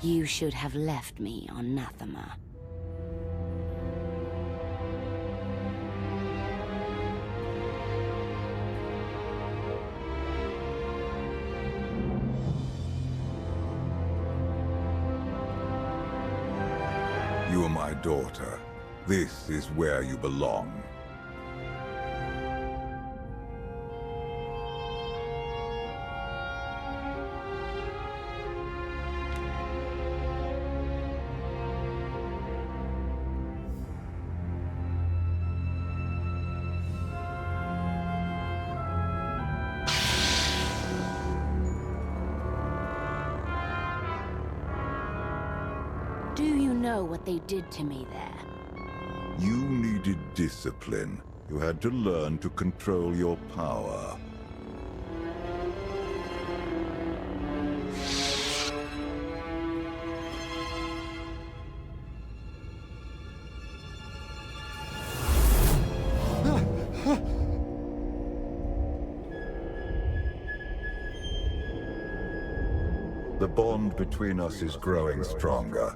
You should have left me on Nathema. You are my daughter. This is where you belong. Do you know what they did to me there? You needed discipline. You had to learn to control your power. The bond between us is growing stronger.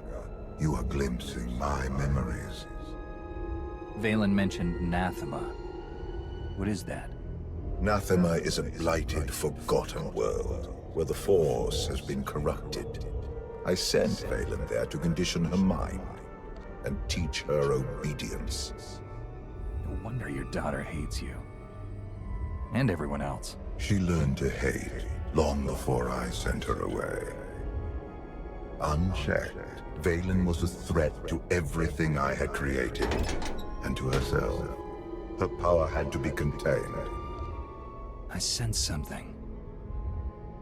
You are glimpsing my memories. Vaylin mentioned Nathema. What is that? Nathema is a blighted, forgotten world, where the Force has been corrupted. I sent Vaylin there to condition her mind, and teach her obedience. No wonder your daughter hates you. And everyone else. She learned to hate long before I sent her away. Unchecked, Vaylin was a threat to everything I had created, and to herself. Her power had to be contained. I sense something.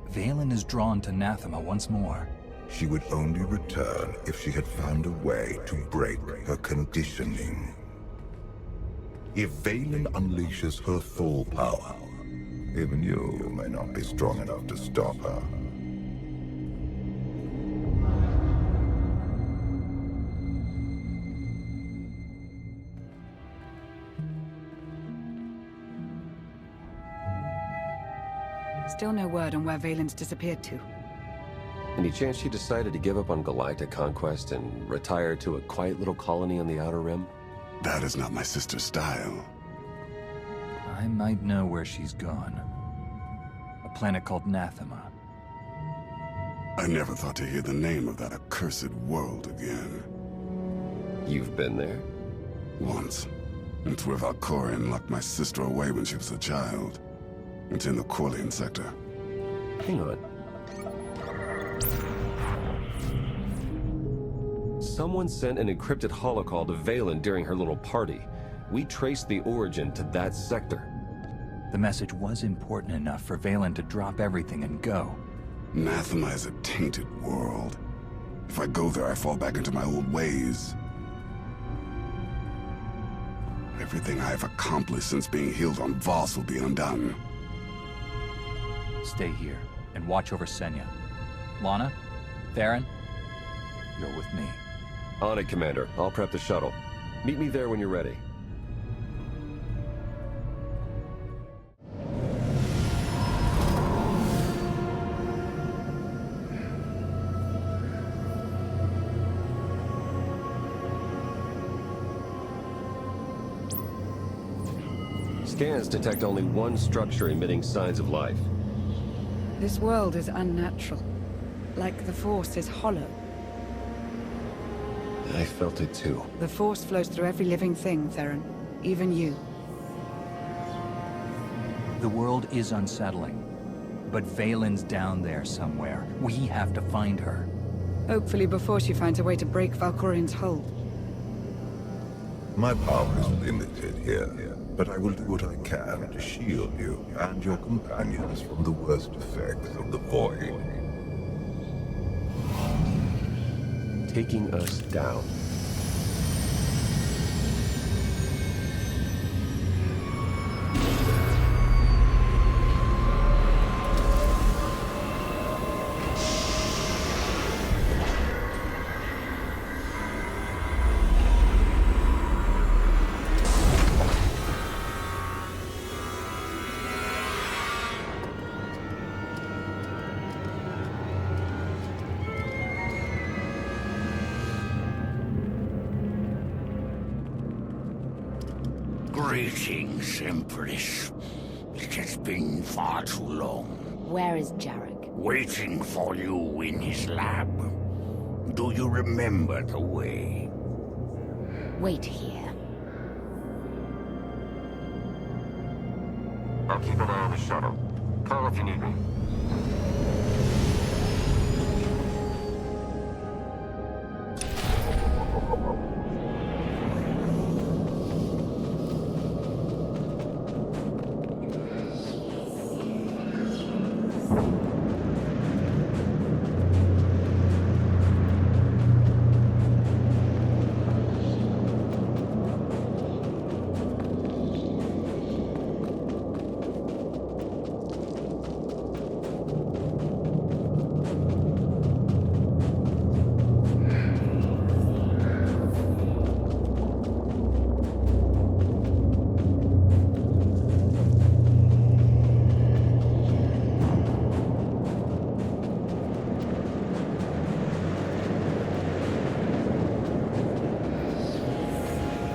Vaylin is drawn to Nathema once more. She would only return if she had found a way to break her conditioning. If Vaylin unleashes her full power, even you may not be strong enough to stop her. Still no word on where Vaylin's disappeared to. Any chance she decided to give up on galactic conquest and retire to a quiet little colony on the Outer Rim? That is not my sister's style. I might know where she's gone. A planet called Nathema. I never thought to hear the name of that accursed world again. You've been there? Once. It's where Valkorion locked my sister away when she was a child. It's in the Corlean sector. Hang on. Someone sent an encrypted holocall to Vaylin during her little party. We traced the origin to that sector. The message was important enough for Vaylin to drop everything and go. Nathema is a tainted world. If I go there, I fall back into my old ways. Everything I have accomplished since being healed on Voss will be undone. Stay here and watch over Senya. Lana? Theron? You're with me. On it, Commander. I'll prep the shuttle. Meet me there when you're ready. Scans detect only one structure emitting signs of life. This world is unnatural. Like the Force is hollow. I felt it too. The Force flows through every living thing, Theron. Even you. The world is unsettling. But Vaylin's down there somewhere. We have to find her. Hopefully before she finds a way to break Valkorion's hold. My power is limited here, but I will do what I can to shield you and your companions from the worst effects of the Void. Taking us down. Greetings, Empress. It has been far too long. Where is Jarek? Waiting for you in his lab. Do you remember the way? Wait here. I'll keep an eye on the shuttle. Call if you need me.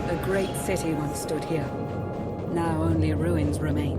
A great city once stood here. Now only ruins remain.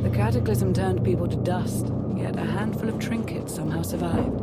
The cataclysm turned people to dust, yet a handful of trinkets somehow survived.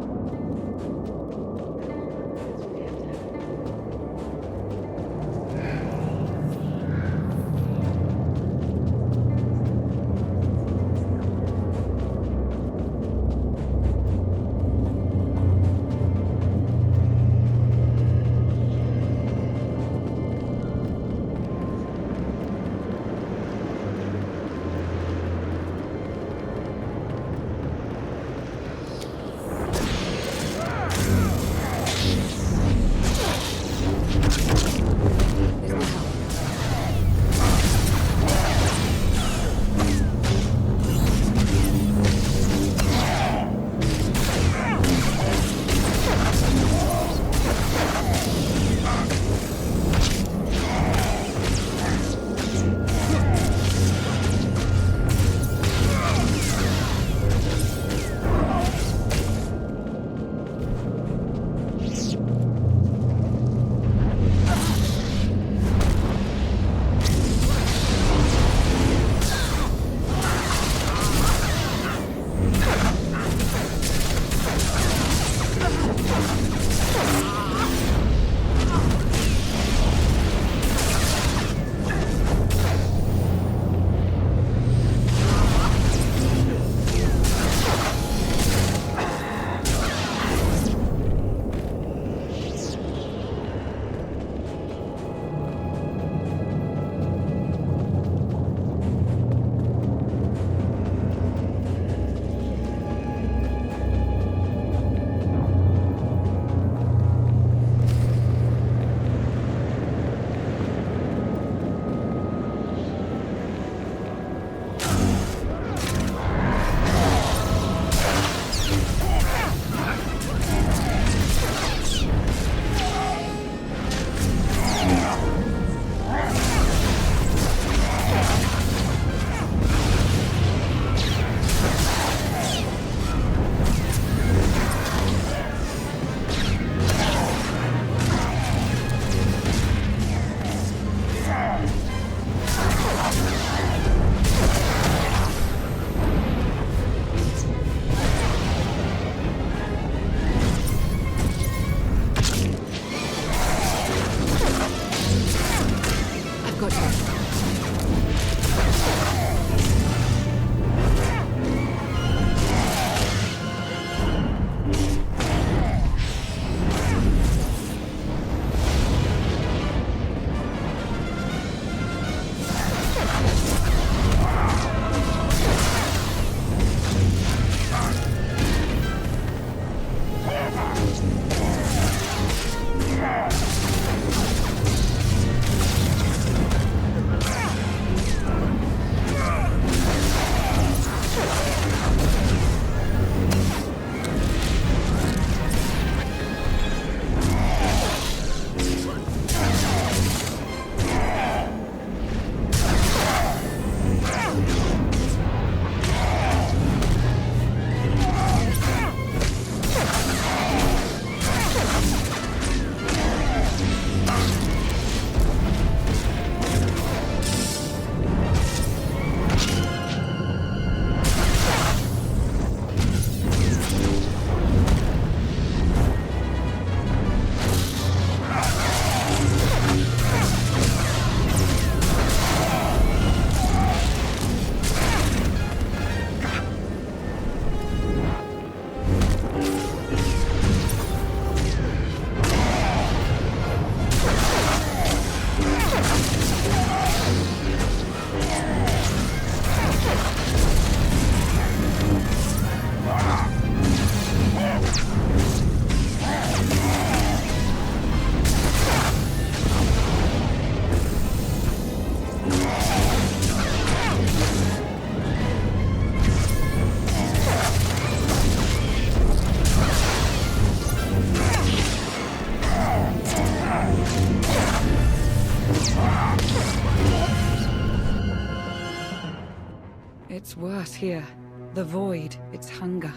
worse here. The void, its hunger.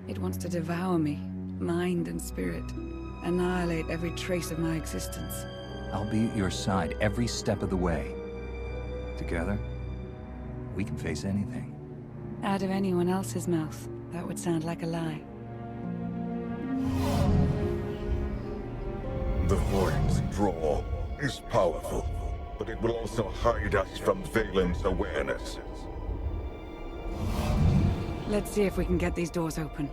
It wants to devour me, mind and spirit. Annihilate every trace of my existence. I'll be at your side every step of the way. Together, we can face anything. Out of anyone else's mouth, that would sound like a lie. The Void's draw is powerful, but it will also hide us from Valen's awareness. Let's see if we can get these doors open.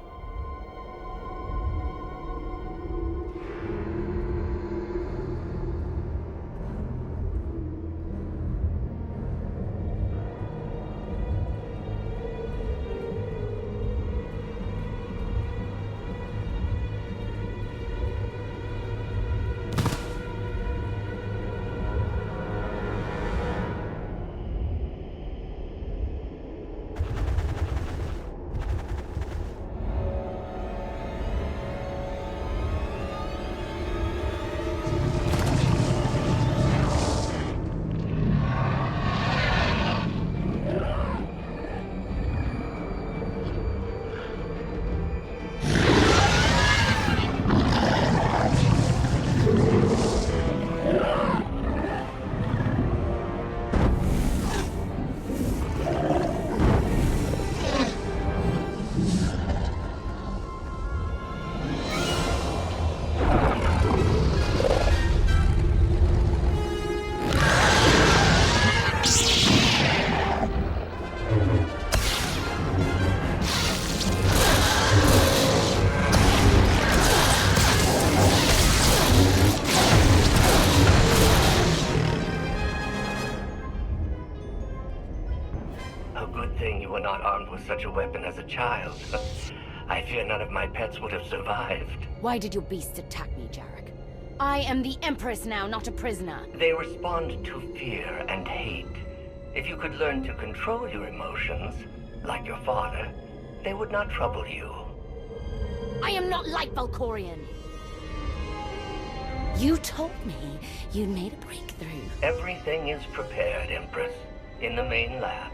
Such a weapon as a child. I fear none of my pets would have survived. Why did your beasts attack me, Jarek? I am the Empress now, not a prisoner. They respond to fear and hate. If you could learn to control your emotions, like your father, they would not trouble you. I am not like Valkorion. You told me you'd made a breakthrough. Everything is prepared, Empress, in the main lab.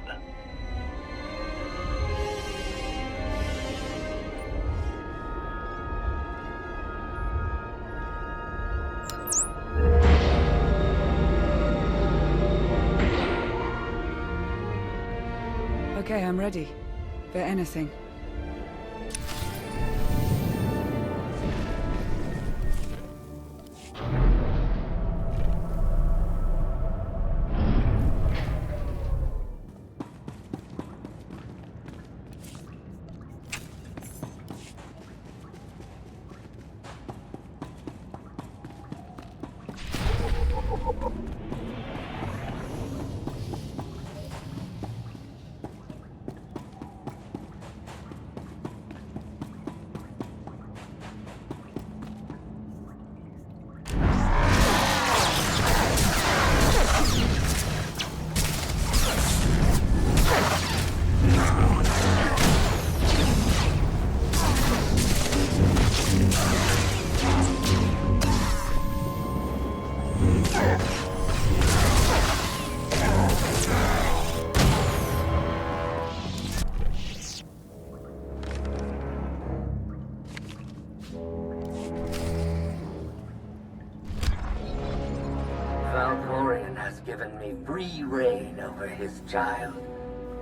Okay, I'm ready. For anything. Valkorion has given me free reign over his child.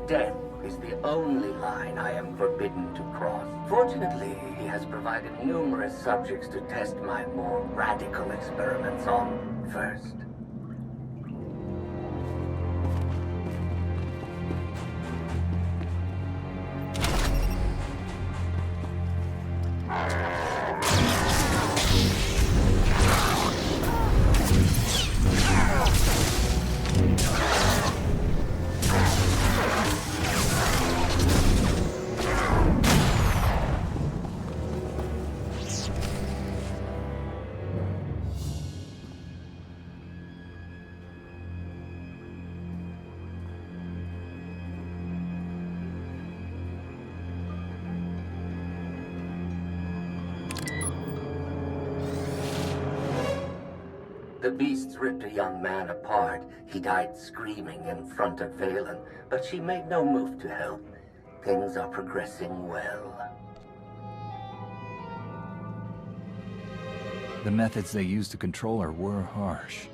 Death is the only line I am forbidden to cross. Fortunately, he has provided numerous subjects to test my more radical experiments on first. The beasts ripped a young man apart. He died screaming in front of Valen, but she made no move to help. Things are progressing well. The methods they used to control her were harsh,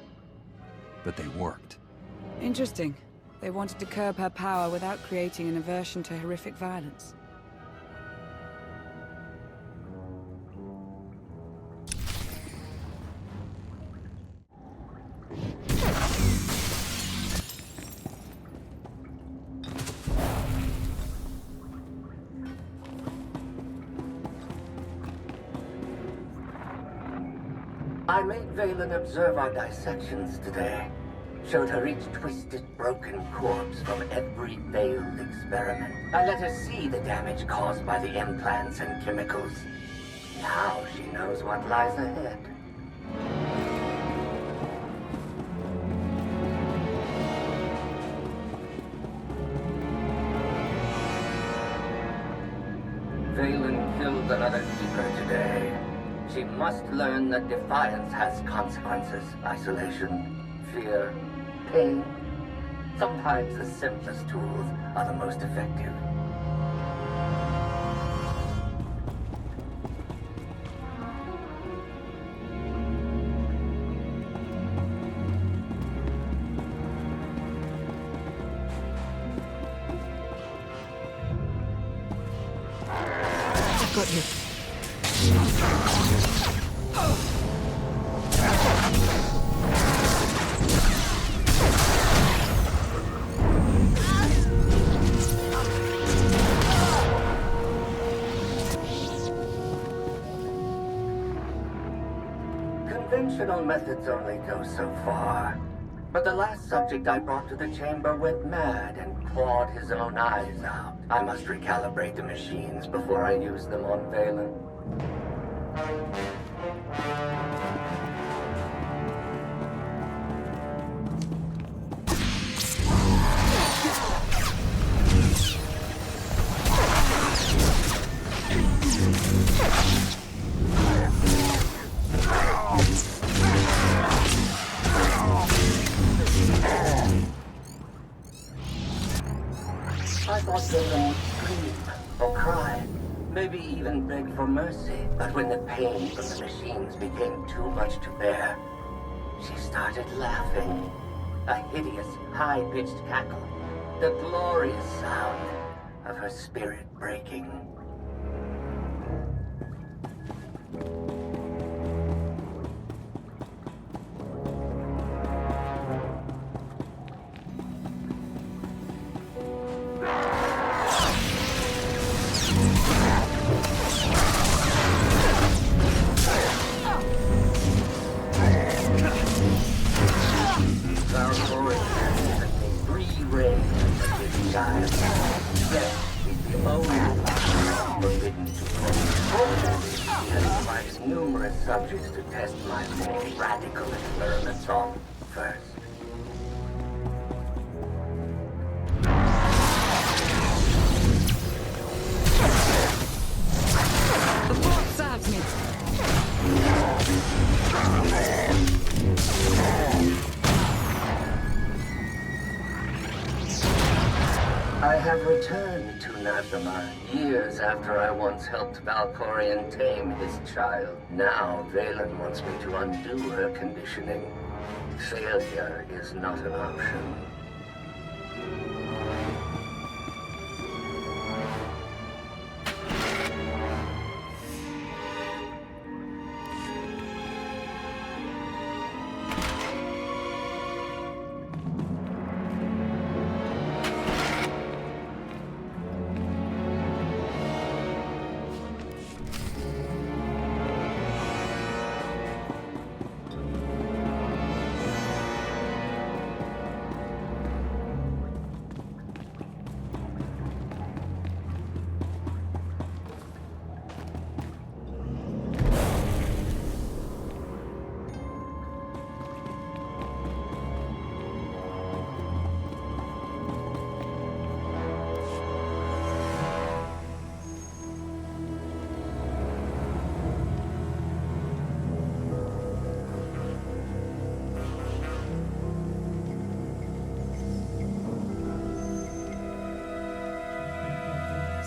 but they worked. Interesting. They wanted to curb her power without creating an aversion to horrific violence. I made Valen observe our dissections today. Showed her each twisted, broken corpse from every failed experiment. I let her see the damage caused by the implants and chemicals. Now she knows what lies ahead. Valen killed another keeper today. She must learn that defiance has consequences. Isolation, fear, pain. Sometimes the simplest tools are the most effective. I've got you. Conventional methods only go so far. But the last subject I brought to the chamber went mad and clawed his own eyes out. I must recalibrate the machines before I use them on Valen. I thought Valen would scream or cry, maybe even beg for mercy. But when the pain from the machines became too much to bear, she started laughing. A hideous, high-pitched cackle. The glorious sound of her spirit breaking. Subjects to test my more radical experiments on first. The plot serves me. I have returned to Nathema years after I once helped Valkorion tame his child. Now Valen wants me to undo her conditioning. Failure is not an option.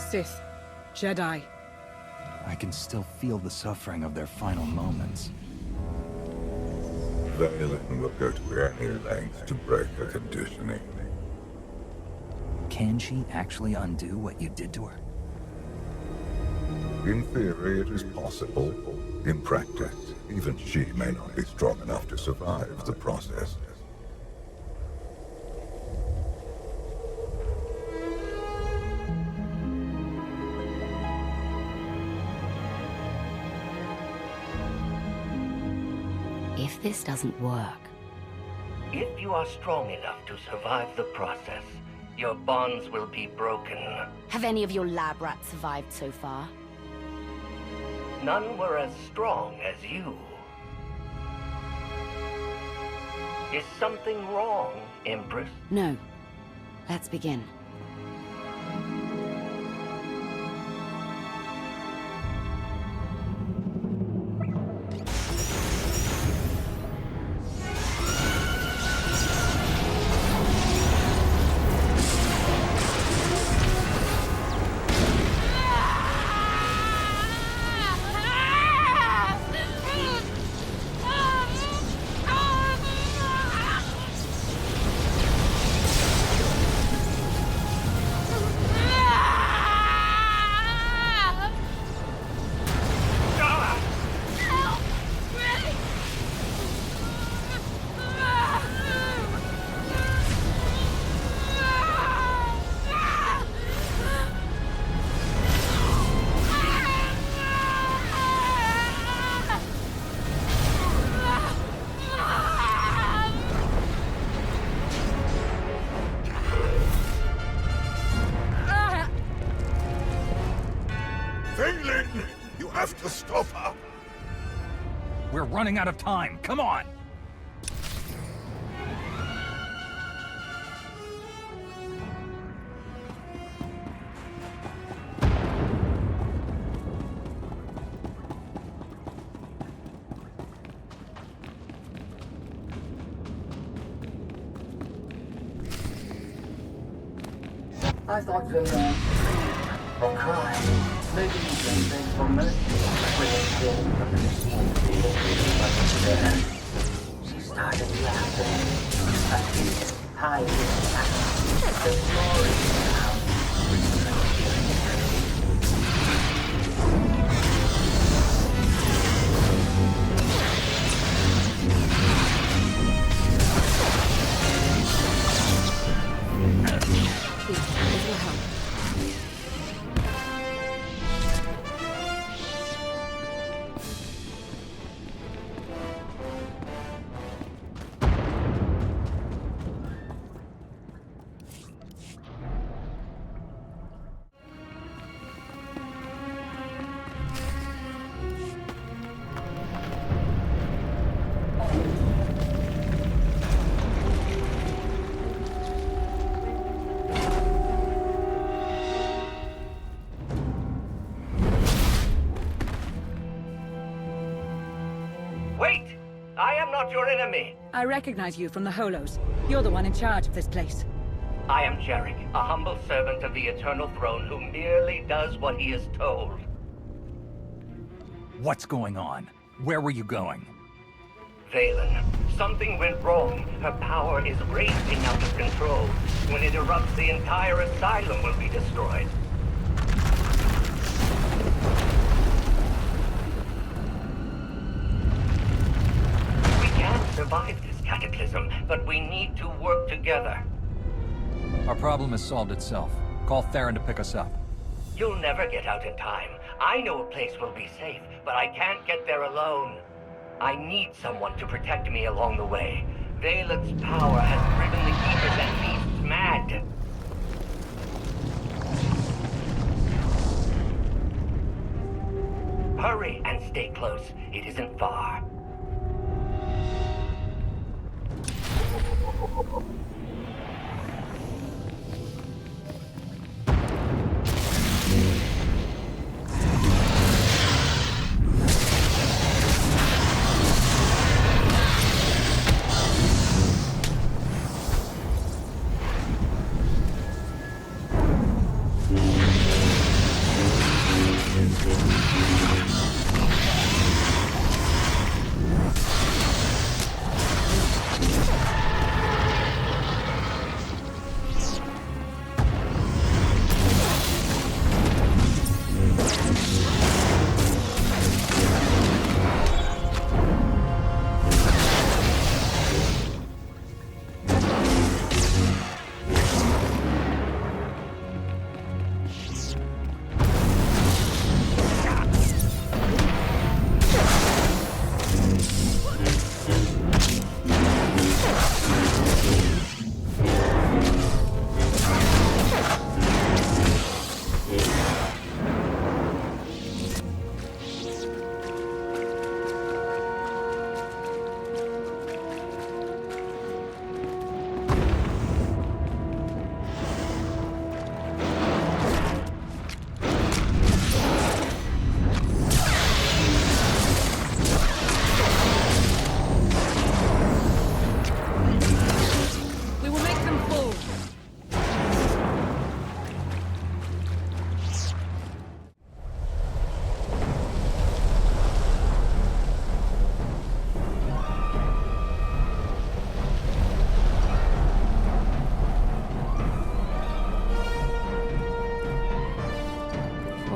Sith, Jedi. I can still feel the suffering of their final moments. Valen will go to any length to break her conditioning. Can she actually undo what you did to her? In theory, it is possible. In practice, even she may not be strong enough to survive the process. If this doesn't work... If you are strong enough to survive the process, your bonds will be broken. Have any of your lab rats survived so far? None were as strong as you. Is something wrong, Empress? No. Let's begin. Valen! You have to stop her! We're running out of time. Come on! I thought Vader or cried. Maybe you can beg for mercy when they came from the machine field, but instead, she started laughing. A deep, high-pitched laugh. The glory sound. This will help. Wait! I am not your enemy! I recognize you from the Holos. You're the one in charge of this place. I am Jarek, a humble servant of the Eternal Throne who merely does what he is told. What's going on? Where were you going? Valen, something went wrong. Her power is raging out of control. When it erupts, the entire asylum will be destroyed. We can survive this cataclysm, but we need to work together. Our problem has solved itself. Call Theron to pick us up. You'll never get out in time. I know a place will be safe, but I can't get there alone. I need someone to protect me along the way. Valen's power has driven the Keepers and beasts mad. Hurry and stay close. It isn't far.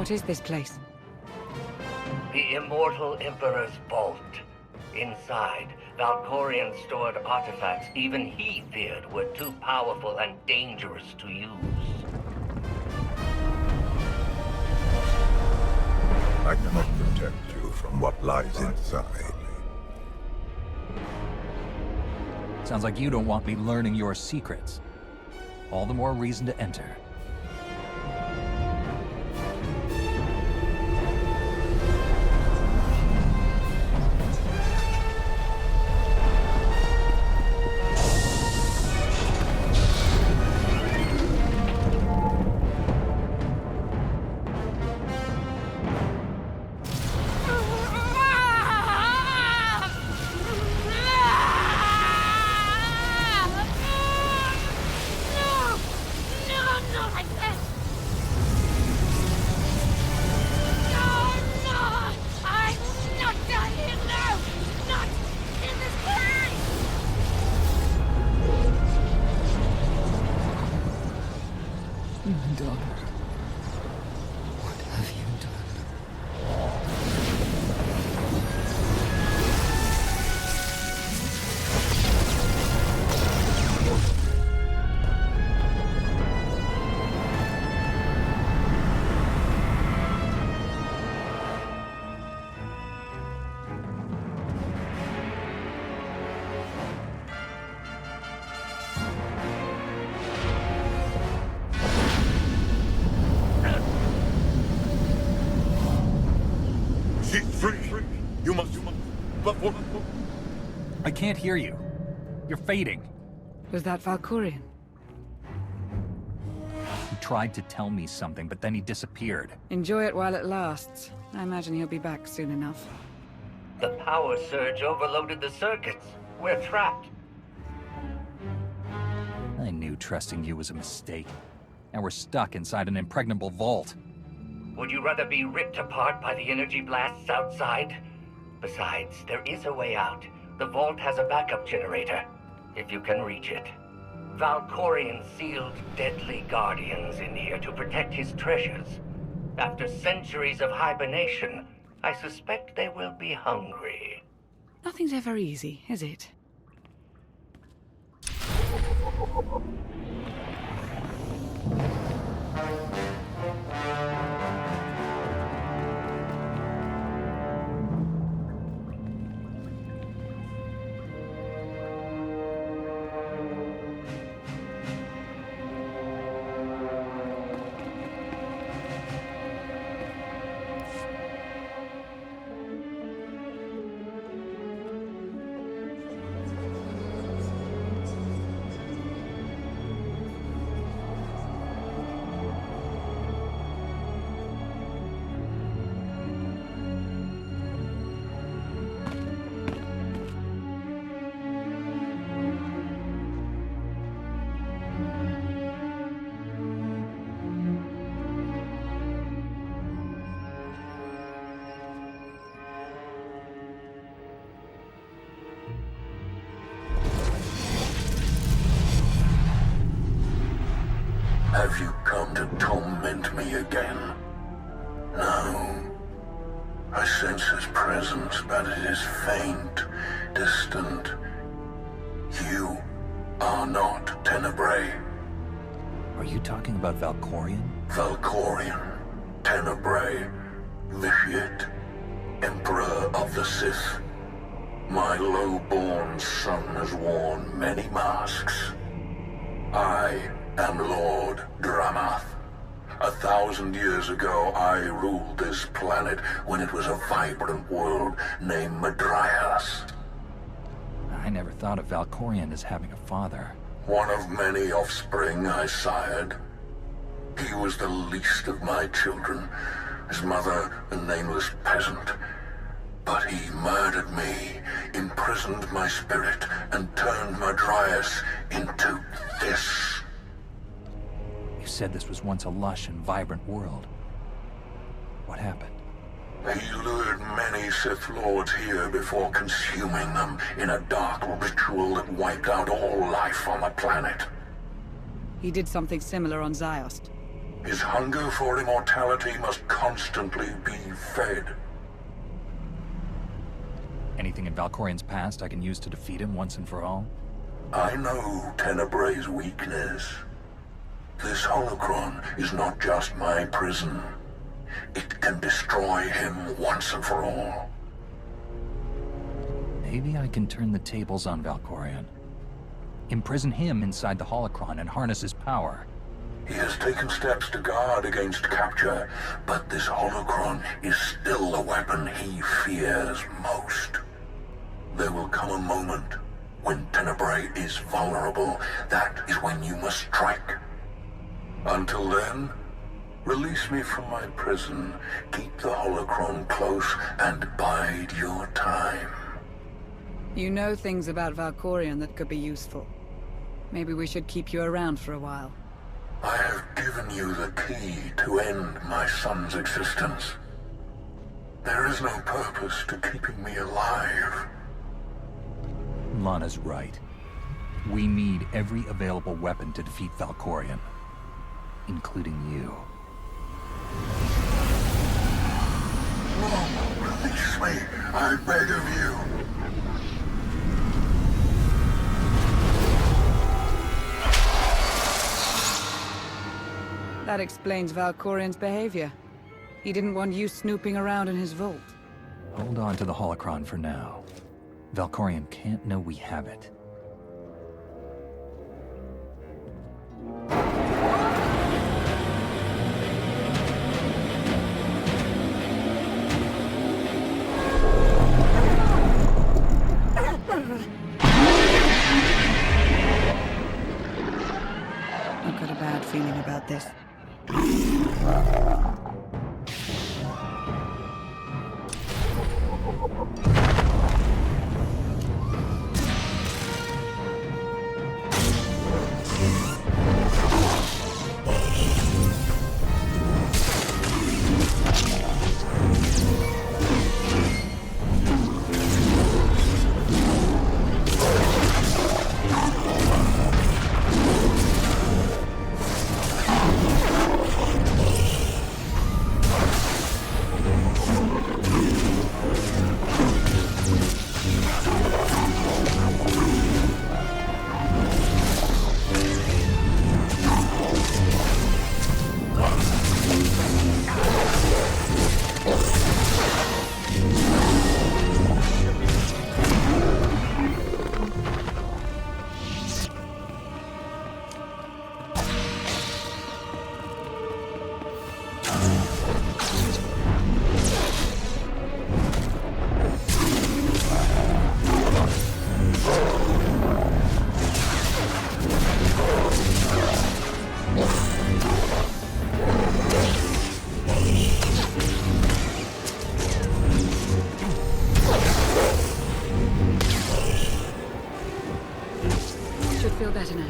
What is this place? The Immortal Emperor's Vault. Inside, Valkorion stored artifacts even he feared were too powerful and dangerous to use. I cannot protect you from what lies inside. Sounds like you don't want me learning your secrets. All the more reason to enter. I can't hear you. You're fading. Was that Valkorion? He tried to tell me something, but then he disappeared. Enjoy it while it lasts. I imagine he'll be back soon enough. The power surge overloaded the circuits. We're trapped. I knew trusting you was a mistake. Now we're stuck inside an impregnable vault. Would you rather be ripped apart by the energy blasts outside? Besides, there is a way out. The vault has a backup generator, if you can reach it. Valkorion sealed deadly guardians in here to protect his treasures. After centuries of hibernation, I suspect they will be hungry. Nothing's ever easy, is it? Have you come to torment me again? No. I sense his presence, but it is faint, distant. You are not Tenebrae. Are you talking about Valkorion? Valkorion, Tenebrae, Vitiate, Emperor of the Sith. My low-born son has worn many masks. I am Lord Dramath. 1,000 years ago, I ruled this planet when it was a vibrant world named Madrias. I never thought of Valkorion as having a father. One of many offspring I sired. He was the least of my children, his mother a nameless peasant. But he murdered me, imprisoned my spirit, and turned Madrias into this. You said this was once a lush and vibrant world. What happened? He lured many Sith Lords here before consuming them in a dark ritual that wiped out all life on the planet. He did something similar on Ziost. His hunger for immortality must constantly be fed. Anything in Valkorian's past I can use to defeat him once and for all? I know Tenebrae's weakness. This holocron is not just my prison. It can destroy him once and for all. Maybe I can turn the tables on Valkorian. Imprison him inside the holocron and harness his power. He has taken steps to guard against capture, but this holocron is still the weapon he fears most. There will come a moment when Tenebrae is vulnerable. That is when you must strike. Until then, release me from my prison, keep the holocron close, and bide your time. You know things about Valkorian that could be useful. Maybe we should keep you around for a while. I have given you the key to end my son's existence. There is no purpose to keeping me alive. Lana's right. We need every available weapon to defeat Valkorian, including you. No, release me, I beg of you. That explains Valkorian's behavior. He didn't want you snooping around in his vault. Hold on to the holocron for now. Valkorian can't know we have it. I've got a bad feeling about this. Feel better now.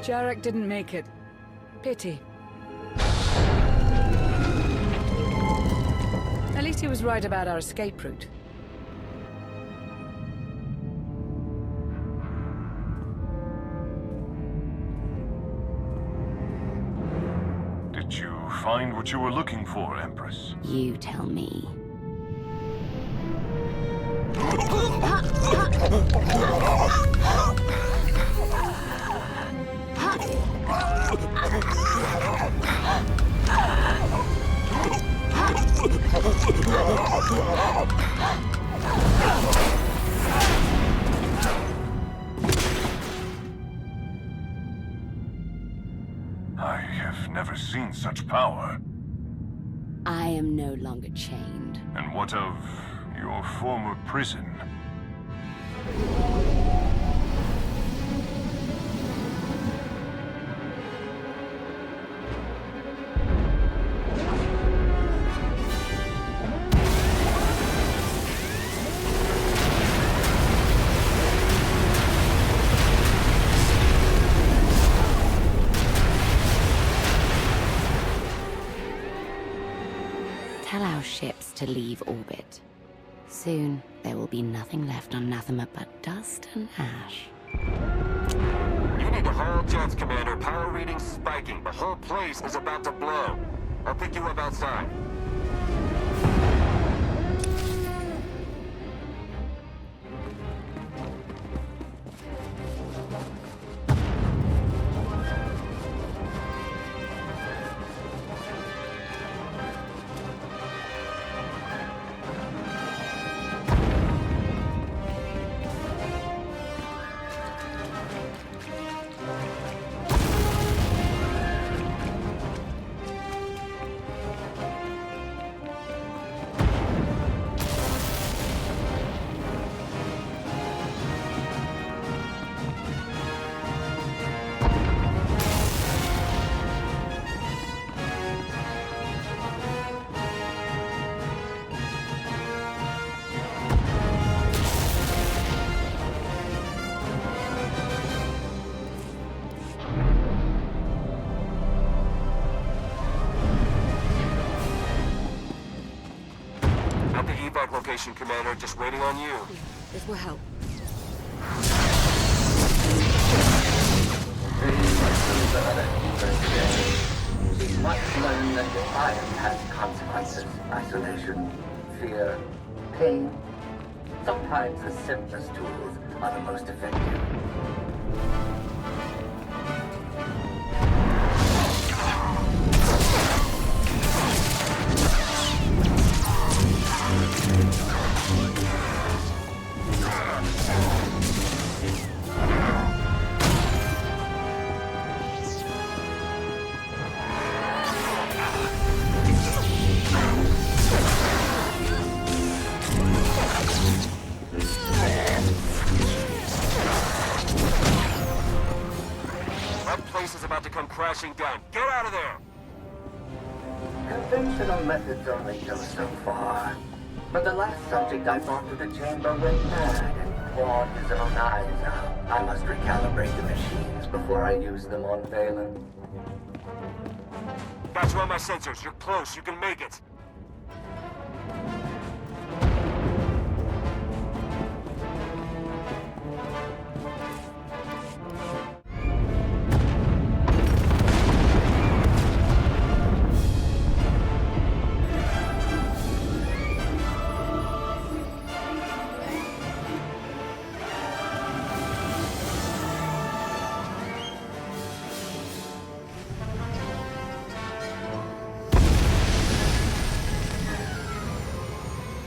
Jarek didn't make it. Pity. At least he was right about our escape route. Did you find what you were looking for, Empress? You tell me. I have never seen such power. I am no longer chained. And what of your former prison? Tell our ships to leave orbit. Soon, there will be nothing left on Nathema but dust and ash. You need to haul jets, Commander. Power readings spiking. The whole place is about to blow. I'll pick you up outside. At the evac location, Commander. Just waiting on you. This will help. Much learned that defiance has consequences. Isolation, fear, pain. Sometimes the simplest tools are the most effective. That place is about to come crashing down. Get out of there! Conventional methods only go so far. But the last subject I brought to the chamber went mad and clawed his own eyes out. I must recalibrate the machines before I use them on Valen. Got you on my sensors. You're close. You can make it.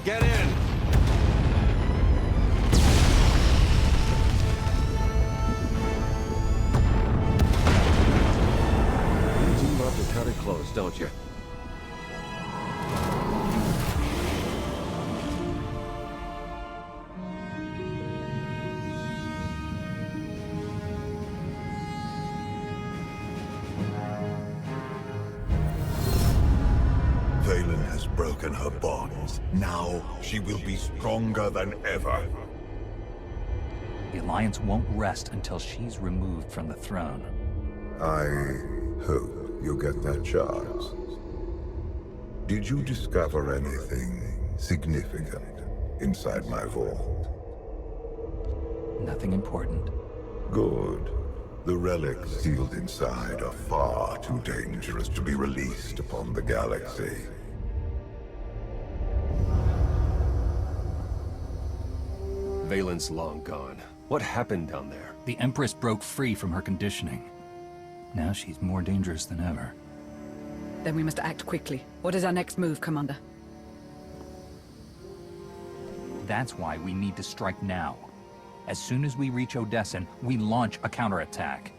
Get in! You do love to cut it close, don't you? Valen has broken her bonds. Now she will be stronger than ever. The Alliance won't rest until she's removed from the throne. I hope you get that chance. Did you discover anything significant inside my vault? Nothing important. Good. The relics sealed inside are far too dangerous to be released upon the galaxy. Valen's long gone. What happened down there? The Empress broke free from her conditioning. Now she's more dangerous than ever. Then we must act quickly. What is our next move, Commander? That's why we need to strike now. As soon as we reach Odessen, we launch a counterattack.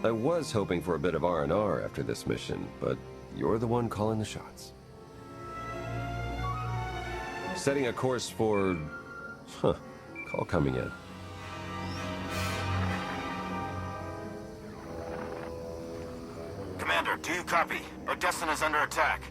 I was hoping for a bit of R&R after this mission, but you're the one calling the shots. Setting a course for... Call coming in. Commander, do you copy? Odessen is under attack.